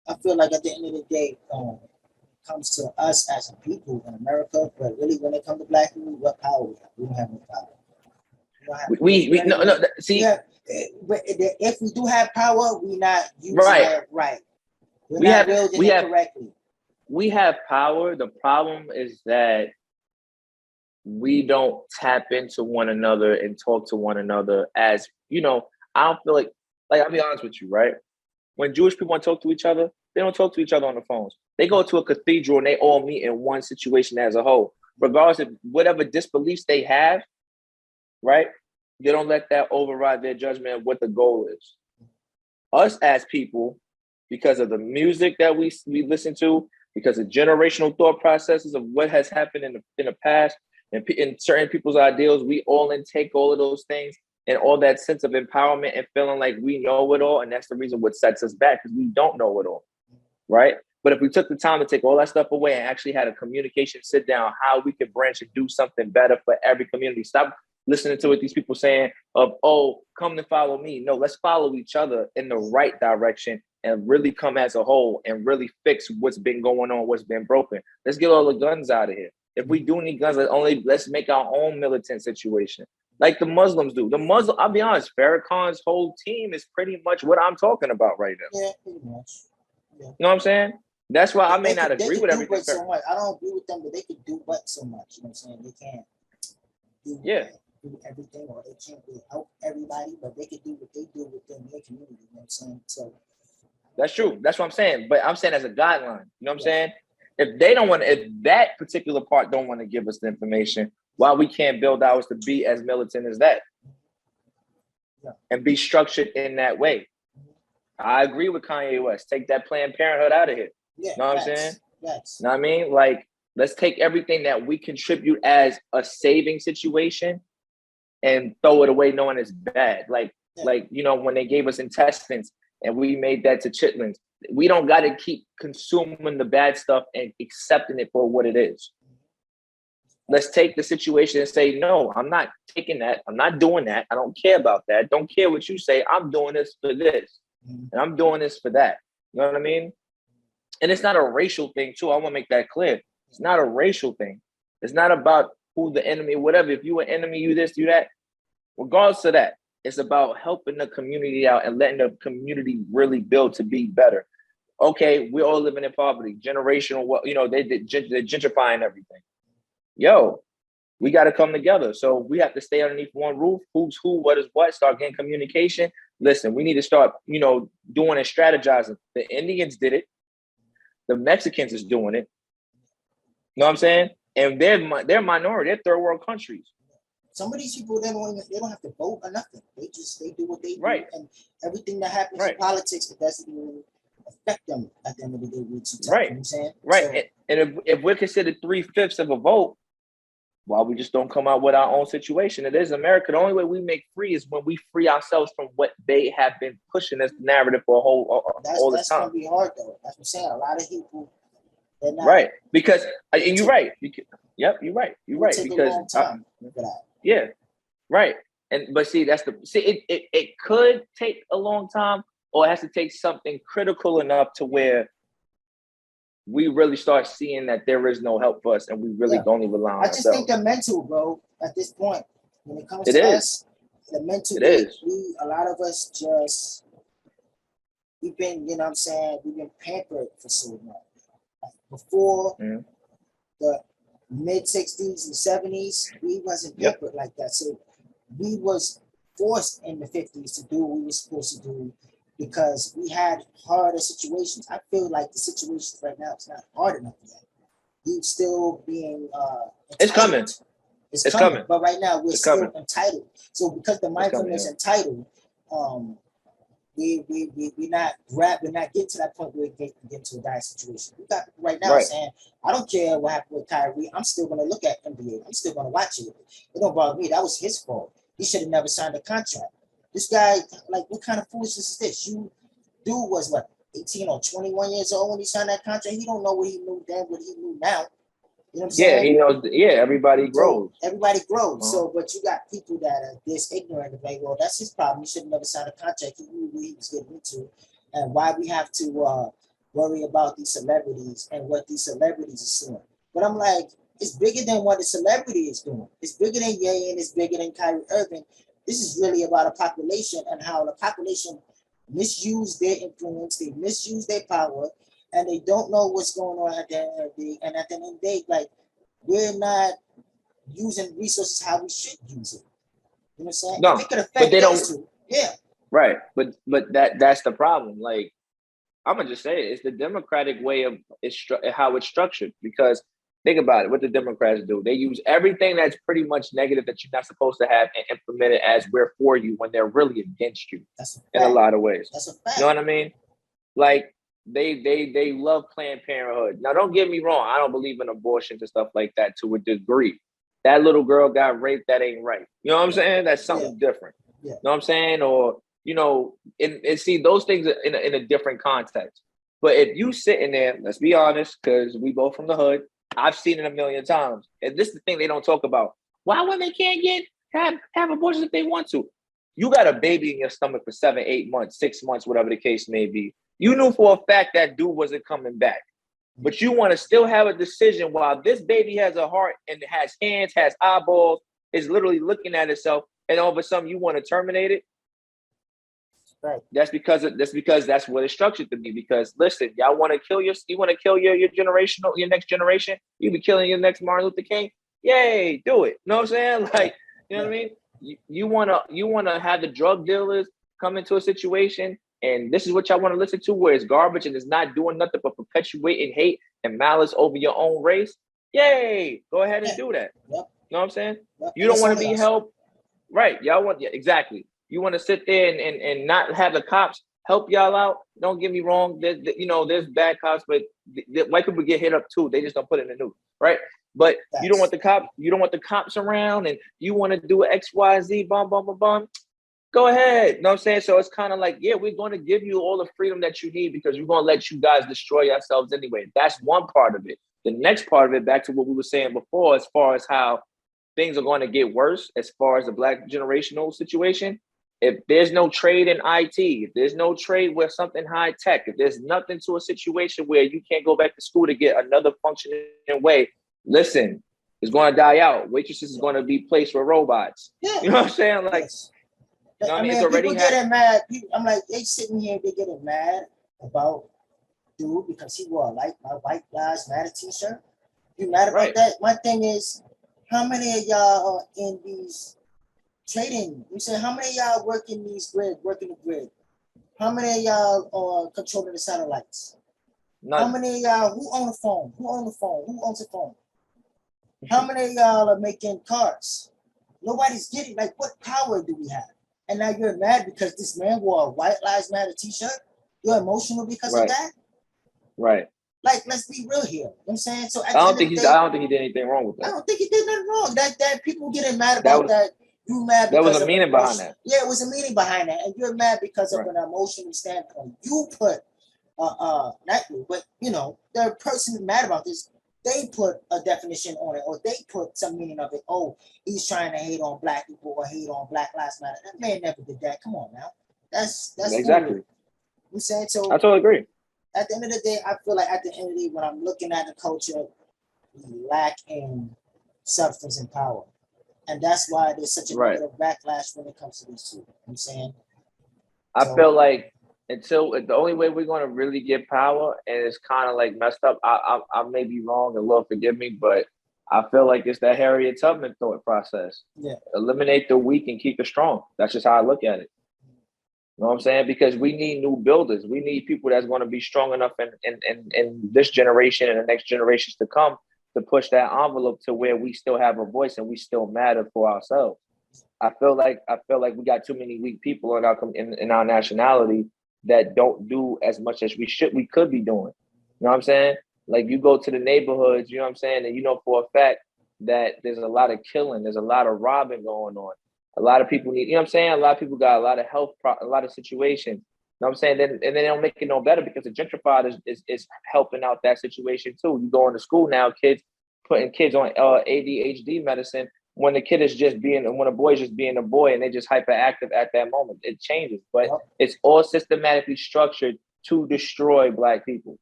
I feel like at the end of the day, it comes to us as a people in America, but really when it comes to black people, what power we have? We don't have no power. We don't have. We no no see. Have, but if we do have power, we not using Right. it right. We're not wielding it correctly. We have power. The problem is that we don't tap into one another and talk to one another as, you know, I don't feel like I'll be honest with you, right? When Jewish people want to talk to each other, they don't talk to each other on the phones. They go to a cathedral and they all meet in one situation as a whole. Regardless of whatever disbeliefs they have, right? They don't let that override their judgment of what the goal is. Us as people, because of the music that we listen to, because of generational thought processes of what has happened in the past, and in certain people's ideals, we all intake all of those things and all that sense of empowerment and feeling like we know it all. And that's the reason what sets us back, because we don't know it all, right? But if we took the time to take all that stuff away and actually had a communication sit down, how we could branch and do something better for every community. Stop listening to what these people saying of, oh, come to follow me. No, let's follow each other in the right direction and really come as a whole and really fix what's been going on, what's been broken. Let's get all the guns out of here. If we do need guns, let's make our own militant situation. Like the Muslims do. I'll be honest, Farrakhan's whole team is pretty much what I'm talking about right now. Yeah, pretty much. Yeah. You know what I'm saying? That's why I may not agree with everything. So much. I don't agree with them, but they could do but so much. You know what I'm saying? They can't do everything, or they can't really help everybody, but they can do what they do within their community. You know what I'm saying? So that's true. That's what I'm saying. But I'm saying as a guideline. You know what I'm saying? If that particular part don't want to give us the information, why we can't build ours to be as militant as that and be structured in that way. I agree with Kanye West. Take that Planned Parenthood out of here. Yeah, know what I'm saying? Yes. Know what I mean? Like, let's take everything that we contribute as a saving situation and throw it away knowing it's bad. Like, you know, when they gave us intestines and we made that to chitlins, we don't got to keep consuming the bad stuff and accepting it for what it is. Let's take the situation and say, no, I'm not taking that. I'm not doing that. I don't care about that. Don't care what you say. I'm doing this for this. And I'm doing this for that. You know what I mean? And it's not a racial thing, too. I want to make that clear. It's not a racial thing. It's not about who the enemy, whatever. If you an enemy, you this, you that. Regardless of that, it's about helping the community out and letting the community really build to be better. Okay, we're all living in poverty, generational, you know, they're gentrifying everything. Yo, we got to come together. So we have to stay underneath one roof. Who's who, what is what, start getting communication. Listen, we need to start, you know, doing and strategizing. The Indians did it. The Mexicans is doing it. You know what I'm saying? And they're minority. They're third world countries. Some of these people, they don't have to vote or nothing. They do what they do. Right. And everything that happens in politics, it doesn't even affect them at the end of the day. Right. You know what I'm saying? Right. So, and if we're considered 3/5 of a vote, why we just don't come out with our own situation? It is America. The only way we make free is when we free ourselves from what they have been pushing this narrative for all this time. That's going to be hard, though. That's what I'm saying. A lot of people, they're not. Right. Because, and you're right. Yep, you're right. You're right. Take because a long time for that. Yeah. Right. But see, it could take a long time, or it has to take something critical enough to where we really start seeing that there is no help for us and we really don't even rely on ourselves. I just think the mental, bro, at this point, when it comes to us, the mental, a lot of us just, we've been, you know what I'm saying, we've been pampered for so long. Like before the mid-60s and 70s, we wasn't pampered like that. So we was forced in the 50s to do what we were supposed to do, because we had harder situations. I feel like the situation right now is not hard enough yet. We're still being it's coming. It's coming. But right now we're still entitled. So because the mindfulness entitled, we're not getting to that point where we get to a dire situation. We got right now saying, I don't care what happened with Kyrie. I'm still gonna look at NBA. I'm still gonna watch it. It don't bother me. That was his fault. He should have never signed a contract. This guy, like, what kind of foolishness is this? You dude was what, 18 or 21 years old when he signed that contract. He don't know what he knew then, what he knew now. You know what I'm saying? Yeah, he knows. Yeah, everybody grows. So, everybody grows. So, but you got people that are this ignorant of, like, well, that's his problem. He should have never signed a contract. He knew what he was getting into, and why we have to worry about these celebrities and what these celebrities are doing. But I'm like, it's bigger than what the celebrity is doing. It's bigger than Ye and it's bigger than Kyrie Irving. This is really about a population and how the population misuse their influence, they misuse their power, and they don't know what's going on at the end of the day. And at the end of the day, like, we're not using resources how we should use it. You know what I'm saying? No, if it could affect but they don't. too, yeah. Right, but that's the problem. Like, I'm gonna just say it. It's the Democratic way of how it's structured. Because think about it, what the Democrats do, they use everything that's pretty much negative that you're not supposed to have and implement it as we're for you when they're really against you. In a lot of ways. That's a fact. You know what I mean? Like they love Planned Parenthood. Now, don't get me wrong. I don't believe in abortions and stuff like that to a degree. That little girl got raped. That ain't right. You know what I'm saying? That's something different. Yeah. You know what I'm saying? Or, you know, and see, those things are in a different context. But if you sitting there, let's be honest, because we both from the hood, I've seen it a million times. And this is the thing they don't talk about. Why women can't have abortions if they want to? You got a baby in your stomach for 7, 8 months, 6 months, whatever the case may be. You knew for a fact that dude wasn't coming back. But you want to still have a decision while this baby has a heart and has hands, has eyeballs, is literally looking at itself, and all of a sudden you want to terminate it. Right. That's because that's what it's structured to be. Because listen, y'all want to kill your generational, your next generation. You be killing your next Martin Luther King. Yay, do it. You know what I'm saying? Like, you know what I mean? You wanna have the drug dealers come into a situation, and this is what y'all want to listen to, where it's garbage and it's not doing nothing but perpetuating hate and malice over your own race. Yay, go ahead and do that. Yep. You know what I'm saying? Yep. You don't want to be held. Right. Y'all want, exactly. You want to sit there and not have the cops help y'all out. Don't get me wrong. There's bad cops, but white people get hit up too. They just don't put it in the news, right? But you don't want the cops. You don't want the cops around, and you want to do X, Y, Z, bum. Go ahead. You know what I'm saying? So it's kind of like, yeah, we're going to give you all the freedom that you need because we're going to let you guys destroy yourselves anyway. That's one part of it. The next part of it, back to what we were saying before, as far as how things are going to get worse, as far as the Black generational situation. If there's no trade in IT, if there's no trade with something high tech, if there's nothing to a situation where you can't go back to school to get another functioning way, listen, it's going to die out. Waitresses is going to be placed with robots. Yeah. You know what I'm saying? Like, yes. You know what I mean, it's already people getting mad. I'm like, they sitting here, they getting mad about dude because he wore my White Lives Matter t-shirt. You mad about that? My thing is, how many of y'all are in these trading? You say, how many of y'all working the grid? How many of y'all are controlling the satellites? None. How many of y'all, who own the phone? Who owns the phone? How many of y'all are making cars? Nobody's getting, like, what power do we have? And now you're mad because this man wore a White Lives Matter t-shirt? You're emotional because of that? Right. Like, let's be real here. You know what I'm saying? So I don't think he did anything wrong with that. I don't think he did nothing wrong. That people getting mad about that. You mad because there was a meaning behind that. Yeah, it was a meaning behind that. And you're mad because of an emotional standpoint. You put not you, but the person mad about this, they put a definition on it, or they put some meaning of it. Oh, he's trying to hate on Black people or hate on Black Lives Matter. That man never did that. Come on now. That's exactly. Cool. I'm saying, so I totally agree. At the end of the day, I feel like at the end of the day, when I'm looking at the culture, we lack in substance and power. And that's why there's such a negative backlash when it comes to these two. You know what I'm saying? I feel like the only way we're going to really get power, and it's kind of like messed up. I may be wrong, and Lord forgive me, but I feel like it's that Harriet Tubman thought process. Yeah. Eliminate the weak and keep the strong. That's just how I look at it. You know what I'm saying? Because we need new builders. We need people that's going to be strong enough in this generation and the next generations to come to push that envelope to where we still have a voice and we still matter for ourselves. I feel like we got too many weak people in our nationality that don't do as much as we could be doing. You know what I'm saying? Like, you go to the neighborhoods, you know what I'm saying? And you know for a fact that there's a lot of killing, there's a lot of robbing going on. A lot of people need, you know what I'm saying? A lot of people got a lot of a lot of situations. You know what I'm saying? And then they don't make it no better because the gentrified is helping out that situation too. You go into school now, putting kids on ADHD medicine when the kid is when a boy is just being a boy and they're just hyperactive at that moment. It changes, but it's all systematically structured to destroy Black people.